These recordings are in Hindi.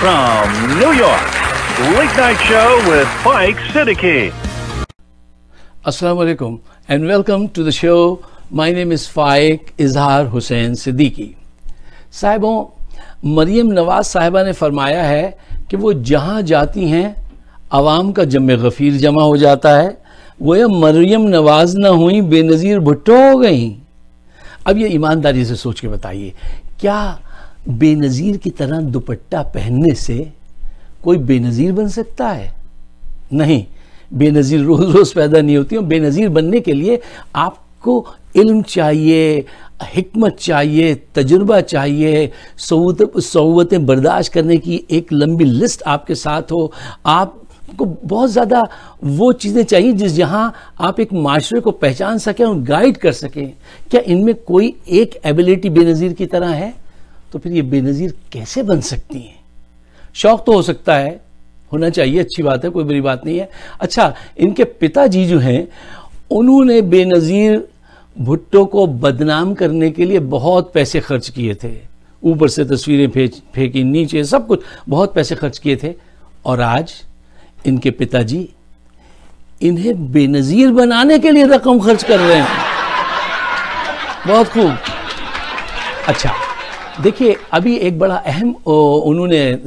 from New York, Late Night Show with Mike Siddiqui. Assalamu alaikum and welcome to the show. My name is Faik Izhar Hussain Siddiqui. साहिबों, Maryam Nawaz साहिबा ने फरमाया है कि वो जहाँ जाती हैं आवाम का जम गफ़ीर जमा हो जाता है। वो ये मरियम नवाज ना हुई, बेनज़ीर भुट्टो हो गई। अब ये ईमानदारी से सोच के बताइए, क्या बेनज़ीर की तरह दुपट्टा पहनने से कोई बेनज़ीर बन सकता है? नहीं, बेनज़ीर रोज़ रोज़ पैदा नहीं होती। और बेनज़ीर बनने के लिए आपको इल्म चाहिए, हिकमत चाहिए, तजुर्बा चाहिए, सऊवतें बर्दाश्त करने की एक लंबी लिस्ट आपके साथ हो। आपको बहुत ज़्यादा वो चीज़ें चाहिए जिस जहाँ आप एक माशरे को पहचान सकें और गाइड कर सकें। क्या इनमें कोई एक एबिलिटी बेनज़ीर की तरह है? तो फिर ये बेनज़ीर कैसे बन सकती हैं? शौक़ तो हो सकता है, होना चाहिए, अच्छी बात है, कोई बुरी बात नहीं है। अच्छा, इनके पिताजी जो हैं उन्होंने बेनज़ीर भुट्टो को बदनाम करने के लिए बहुत पैसे खर्च किए थे। ऊपर से तस्वीरें फेंकी, नीचे सब कुछ, बहुत पैसे खर्च किए थे। और आज इनके पिताजी इन्हें बेनज़ीर बनाने के लिए रकम खर्च कर रहे हैं। बहुत खूब। अच्छा देखिए, अभी एक बड़ा अहम उन्होंने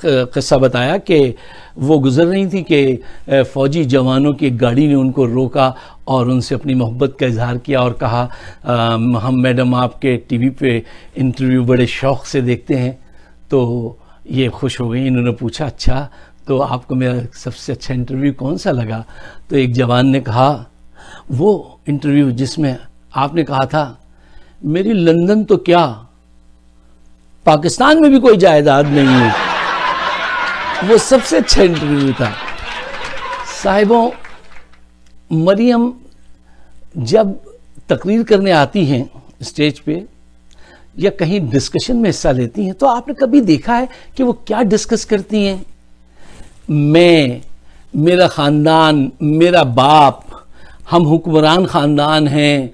किस्सा बताया कि वो गुजर रही थी कि फ़ौजी जवानों की एक गाड़ी ने उनको रोका और उनसे अपनी मोहब्बत का इजहार किया और कहा हम मैडम आपके टीवी पे इंटरव्यू बड़े शौक़ से देखते हैं। तो ये खुश हो गई। इन्होंने पूछा, अच्छा तो आपको मेरा सबसे अच्छा इंटरव्यू कौन सा लगा? तो एक जवान ने कहा, वो इंटरव्यू जिसमें आपने कहा था मेरी लंदन तो क्या, पाकिस्तान में भी कोई जायदाद नहीं है, वो सबसे अच्छा इंटरव्यू था। साहिबों, मरियम जब तकरीर करने आती हैं स्टेज पे या कहीं डिस्कशन में हिस्सा लेती हैं, तो आपने कभी देखा है कि वो क्या डिस्कस करती हैं? मैं, मेरा ख़ानदान, मेरा बाप, हम हुक्मरान ख़ानदान हैं,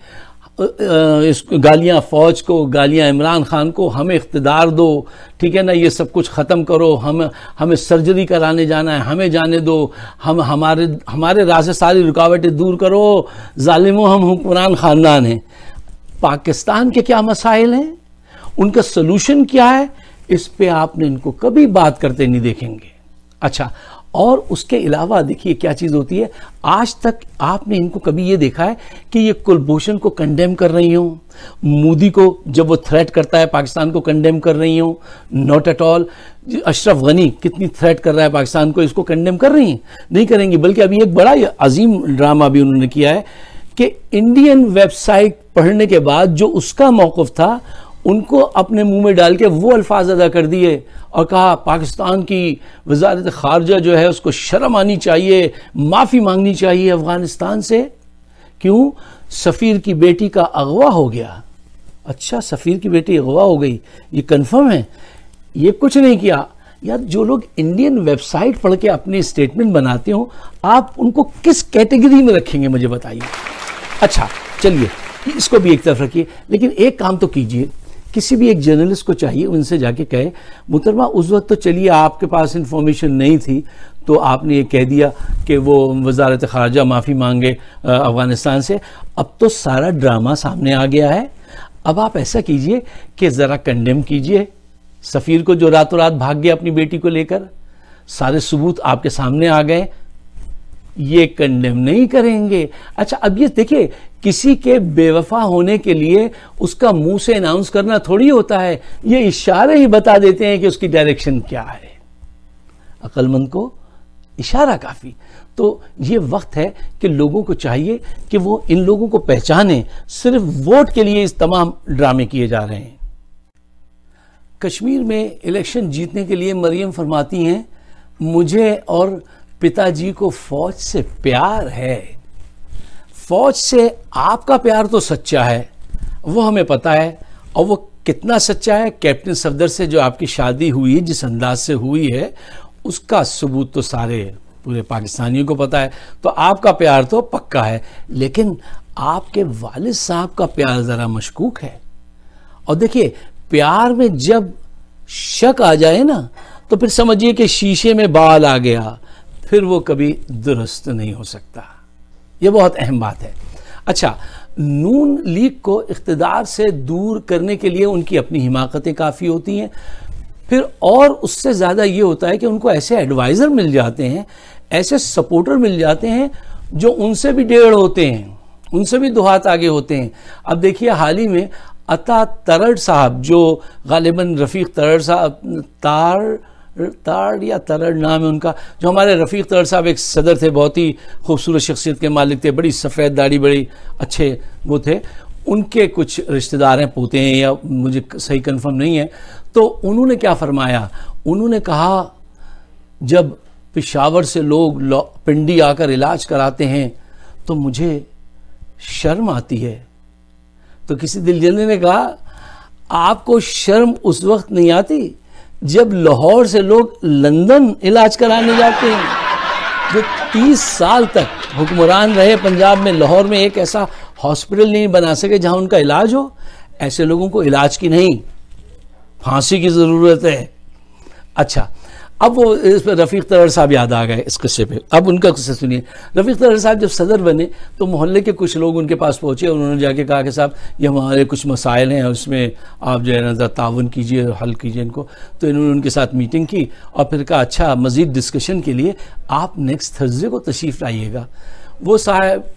गालियाँ फ़ौज को, गालियाँ इमरान खान को, हमें इख्तिदार दो, ठीक है ना, ये सब कुछ ख़त्म करो, हमें सर्जरी कराने जाना है, हमें जाने दो, हमारे राह से सारी रुकावटें दूर करो, ज़ालिमों हम हुक्मरान ख़ानदान हैं। पाकिस्तान के क्या मसाइल हैं, उनका सलूशन क्या है, इस पे आपने इनको कभी बात करते नहीं देखेंगे। अच्छा, और उसके अलावा देखिए क्या चीज़ होती है, आज तक आपने इनको कभी ये देखा है कि ये कुलभूषण को कंडेम कर रही हो, मोदी को जब वो थ्रेट करता है पाकिस्तान को कंडेम कर रही हो? Not at all. Ashraf Ghani कितनी थ्रेट कर रहा है पाकिस्तान को, इसको कंडेम कर रही हैं? नहीं करेंगी। बल्कि अभी एक बड़ा अजीम ड्रामा भी उन्होंने किया है कि इंडियन वेबसाइट पढ़ने के बाद जो उसका मौक़िफ़ था उनको अपने मुंह में डाल के वो अल्फाज अदा कर दिए और कहा पाकिस्तान की वज़ारत ख़ारजा जो है उसको शर्म आनी चाहिए, माफ़ी मांगनी चाहिए अफ़गानिस्तान से। क्यों? सफ़ीर की बेटी का अगवा हो गया। अच्छा, सफ़ीर की बेटी अगवा हो गई, ये कन्फर्म है? ये कुछ नहीं किया। यार, जो लोग इंडियन वेबसाइट पढ़ के अपनी स्टेटमेंट बनाते हो, आप उनको किस कैटेगरी में रखेंगे मुझे बताइए। अच्छा चलिए, इसको भी एक तरफ रखिए, लेकिन एक काम तो कीजिए, किसी भी एक जर्नलिस्ट को चाहिए उनसे जाके कहे, मुहतरमा उस वक्त तो चलिए आपके पास इंफॉर्मेशन नहीं थी तो आपने ये कह दिया कि वो वज़ारत ख़ारजा माफ़ी मांगे अफ़गानिस्तान से, अब तो सारा ड्रामा सामने आ गया है। अब आप ऐसा कीजिए कि ज़रा कंडेम कीजिए सफ़ीर को जो रातों रात भाग गया अपनी बेटी को लेकर। सारे सबूत आपके सामने आ गए, ये कंडेम नहीं करेंगे। अच्छा, अब ये देखिए, किसी के बेवफा होने के लिए उसका मुंह से अनाउंस करना थोड़ी होता है, ये इशारे ही बता देते हैं कि उसकी डायरेक्शन क्या है। अक्लमंद को इशारा काफ़ी। तो ये वक्त है कि लोगों को चाहिए कि वो इन लोगों को पहचाने। सिर्फ वोट के लिए इस तमाम ड्रामे किए जा रहे हैं। कश्मीर में इलेक्शन जीतने के लिए मरियम फरमाती हैं, मुझे और पिताजी को फौज से प्यार है। फौज से आपका प्यार तो सच्चा है, वो हमें पता है, और वो कितना सच्चा है, कैप्टन सफदर से जो आपकी शादी हुई है, जिस अंदाज से हुई है, उसका सबूत तो सारे पूरे पाकिस्तानियों को पता है। तो आपका प्यार तो पक्का है, लेकिन आपके वालिद साहब का प्यार ज़रा मशकूक है। और देखिए, प्यार में जब शक आ जाए ना, तो फिर समझिए कि शीशे में बाल आ गया, फिर वो कभी दुरुस्त नहीं हो सकता। ये बहुत अहम बात है। अच्छा, नून लीग को इख्तिदार से दूर करने के लिए उनकी अपनी हिमाकतें काफ़ी होती हैं, फिर और उससे ज़्यादा ये होता है कि उनको ऐसे एडवाइज़र मिल जाते हैं, ऐसे सपोर्टर मिल जाते हैं जो उनसे भी डेढ़ होते हैं, उनसे भी 2 हाथ आगे होते हैं। अब देखिए हाल ही में अता तरड़ साहब, जो गालिबन रफ़ीक तरड़ साहब, ताड़ या तरड़ नाम है उनका, जो हमारे रफ़ीक तरड़ साहब एक सदर थे, बहुत ही खूबसूरत शख्सियत के मालिक थे, बड़ी सफ़ेद दाढ़ी, बड़ी अच्छे वो थे, उनके कुछ रिश्तेदार हैं, पोते हैं, या मुझे सही कंफर्म नहीं है। तो उन्होंने क्या फरमाया, उन्होंने कहा जब पेशावर से लोग पिंडी आकर इलाज कराते हैं तो मुझे शर्म आती है। तो किसी दिलजने ने कहा आपको शर्म उस वक्त नहीं आती जब लाहौर से लोग लंदन इलाज कराने जाते हैं। जो 30 साल तक हुक्मरान रहे पंजाब में, लाहौर में एक ऐसा हॉस्पिटल नहीं बना सके जहां उनका इलाज हो। ऐसे लोगों को इलाज की नहीं, फांसी की ज़रूरत है। अच्छा, अब वो इस पर रफ़ीक तरड़ साहब याद आ गए इस किस्से पे। अब उनका किस्सा सुनिए। रफ़ीक तरड़ साहब जब सदर बने तो मोहल्ले के कुछ लोग उनके पास पहुँचे, उन्होंने जाके कहा कि साहब ये हमारे कुछ मसाइल हैं, उसमें आप जो है ना ज़रा ताउन कीजिए, हल कीजिए इनको। तो इन्होंने उनके साथ मीटिंग की और फिर कहा अच्छा मज़ीद डिस्कशन के लिए आप नेक्स्ट थर्सडे को तशरीफ़ लाइएगा। वो साहब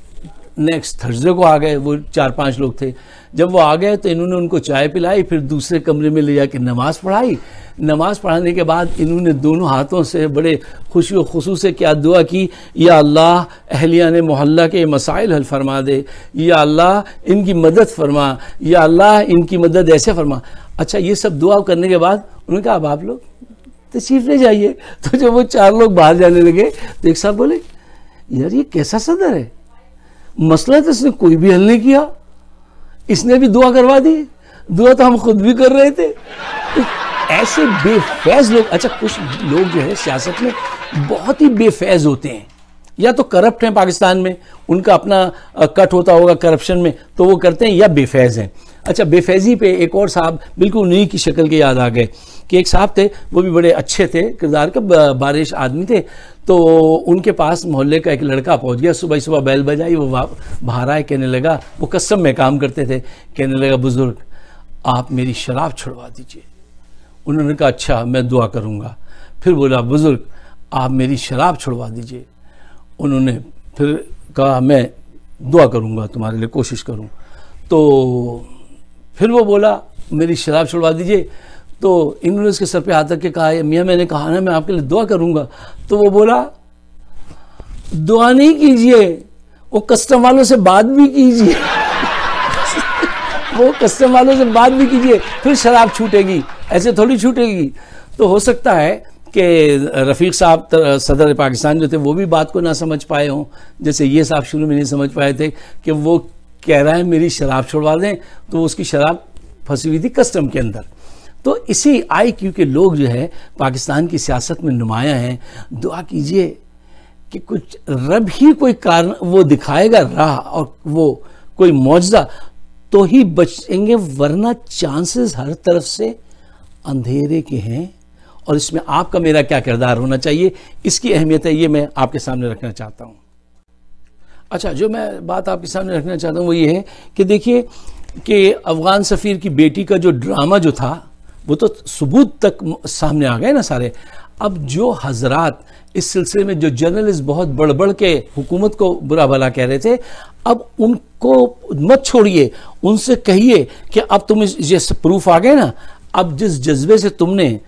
नेक्स्ट थर्सडे को आ गए, वो 4-5 लोग थे। जब वो आ गए तो इन्होंने उनको चाय पिलाई, फिर दूसरे कमरे में ले जाके नमाज़ पढ़ाई। नमाज़ पढ़ाने के बाद इन्होंने दोनों हाथों से बड़े खुशी व खुशूस से क्या दुआ की, या अल्लाह अहलियान मोहल्ला के मसाइल हल फरमा दे, या अल्लाह इनकी मदद फरमा, या अल्लाह इनकी मदद ऐसे फरमा। अच्छा, ये सब दुआ करने के बाद उन्होंने कहा अब आप लोग तशरीफ़ ले जाइए। तो जब वो 4 लोग बाहर जाने लगे तो एक साहब बोले यार ये कैसा सदर है, मसला तो इसने कोई भी हल नहीं किया, इसने भी दुआ करवा दी, दुआ तो हम खुद भी कर रहे थे। तो ऐसे बेफैज लोग, अच्छा कुछ लोग जो है सियासत में बहुत ही बेफैज होते हैं, या तो करप्ट हैं पाकिस्तान में, उनका अपना कट होता होगा करप्शन में तो वो करते हैं, या बेफैज हैं। अच्छा, बेफैजी पे एक और साहब बिल्कुल उन्हीं की शक्ल के याद आ गए कि एक साहब थे, वो भी बड़े अच्छे थे किरदार के, बारिश आदमी थे। तो उनके पास मोहल्ले का एक लड़का पहुंच गया, सुबह सुबह बैल बजाई, वो बाहर आए, कहने लगा, वो कस्टम में काम करते थे, कहने लगा बुजुर्ग आप मेरी शराब छुड़वा दीजिए। उन्होंने कहा अच्छा मैं दुआ करूँगा। फिर बोला बुजुर्ग आप मेरी शराब छुड़वा दीजिए। उन्होंने फिर कहा मैं दुआ करूँगा, तुम्हारे लिए कोशिश करूँ। तो फिर वो बोला मेरी शराब छुड़वा दीजिए। तो इन्होंने उसके सर पे हाथ रख के कहा मियाँ मैंने कहा ना मैं आपके लिए दुआ करूँगा। तो वो बोला दुआ नहीं कीजिए, वो कस्टम वालों से बात भी कीजिए वो कस्टम वालों से बात भी कीजिए, फिर शराब छूटेगी, ऐसे थोड़ी छूटेगी। तो हो सकता है कि रफ़ीक साहब सदर पाकिस्तान जो थे वो भी बात को ना समझ पाए हों, जैसे ये साहब शुरू में नहीं समझ पाए थे कि वो कह रहा है मेरी शराब छुड़वा दें, तो उसकी शराब फंसी हुई थी कस्टम के अंदर। तो इसी IQ के लोग जो है पाकिस्तान की सियासत में नुमाया हैं। दुआ कीजिए कि कुछ रब ही कोई कारण वो दिखाएगा राह, और वो कोई मौजज़ा तो ही बचेंगे, वरना चांसेस हर तरफ से अंधेरे के हैं। और इसमें आपका मेरा क्या किरदार होना चाहिए, इसकी अहमियत है, ये मैं आपके सामने रखना चाहता हूँ। अच्छा, जो मैं बात आपके सामने रखना चाहता हूँ वो ये है कि देखिए कि अफगान सफ़ीर की बेटी का जो ड्रामा जो था वो तो सबूत तक सामने आ गए ना सारे। अब जो हजरात इस सिलसिले में जो जर्नलिस्ट बहुत बढ़ बढ़ के हुकूमत को बुरा भला कह रहे थे, अब उनको मत छोड़िए, उनसे कहिए कि अब तुम ये प्रूफ आ गए ना, अब जिस जज्बे से तुमने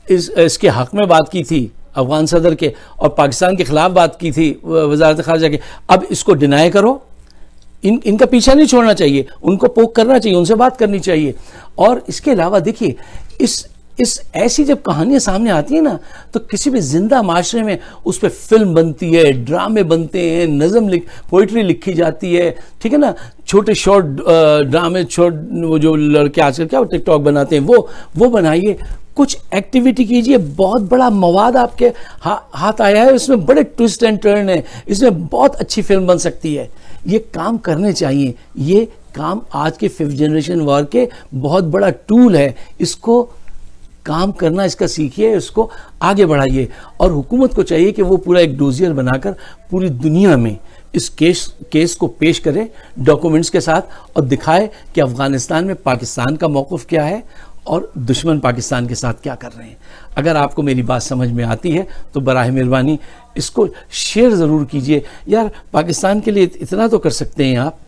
इसके हक में बात की थी अफगान सदर के और पाकिस्तान के खिलाफ बात की थी वजारत खारजा के, अब इसको डिनाई करो। इनका पीछा नहीं छोड़ना चाहिए, उनको पोक करना चाहिए, उनसे बात करनी चाहिए। और इसके अलावा देखिए इस ऐसी जब कहानियां सामने आती है ना, तो किसी भी जिंदा माशरे में उस पर फिल्म बनती है, ड्रामे बनते हैं, नज़म पोइट्री लिखी जाती है, ठीक है ना, छोटे शॉर्ट ड्रामे, वो जो लड़के आजकल क्या टिकटॉक बनाते हैं वो बनाइए, कुछ एक्टिविटी कीजिए। बहुत बड़ा मवाद आपके हाथ आया है, इसमें बड़े ट्विस्ट एंड टर्न है, इसमें बहुत अच्छी फिल्म बन सकती है। ये काम करने चाहिए। ये काम आज के 5th जनरेशन वॉर के बहुत बड़ा टूल है, इसको काम करना इसका सीखिए, इसको आगे बढ़ाइए। और हुकूमत को चाहिए कि वो पूरा एक डोजियर बनाकर पूरी दुनिया में इस केस को पेश करे डॉक्यूमेंट्स के साथ और दिखाए कि अफगानिस्तान में पाकिस्तान का मौक़िफ़ क्या है और दुश्मन पाकिस्तान के साथ क्या कर रहे हैं। अगर आपको मेरी बात समझ में आती है तो बराह मेहरबानी इसको शेयर ज़रूर कीजिए। यार पाकिस्तान के लिए इतना तो कर सकते हैं आप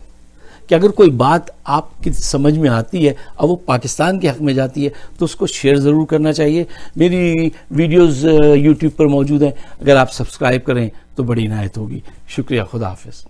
कि अगर कोई बात आपकी समझ में आती है और वो पाकिस्तान के हक़ में जाती है तो उसको शेयर ज़रूर करना चाहिए। मेरी वीडियोज़ यूट्यूब पर मौजूद हैं, अगर आप सब्सक्राइब करें तो बड़ी इनायत होगी। शुक्रिया, खुदा हाफ़िज़।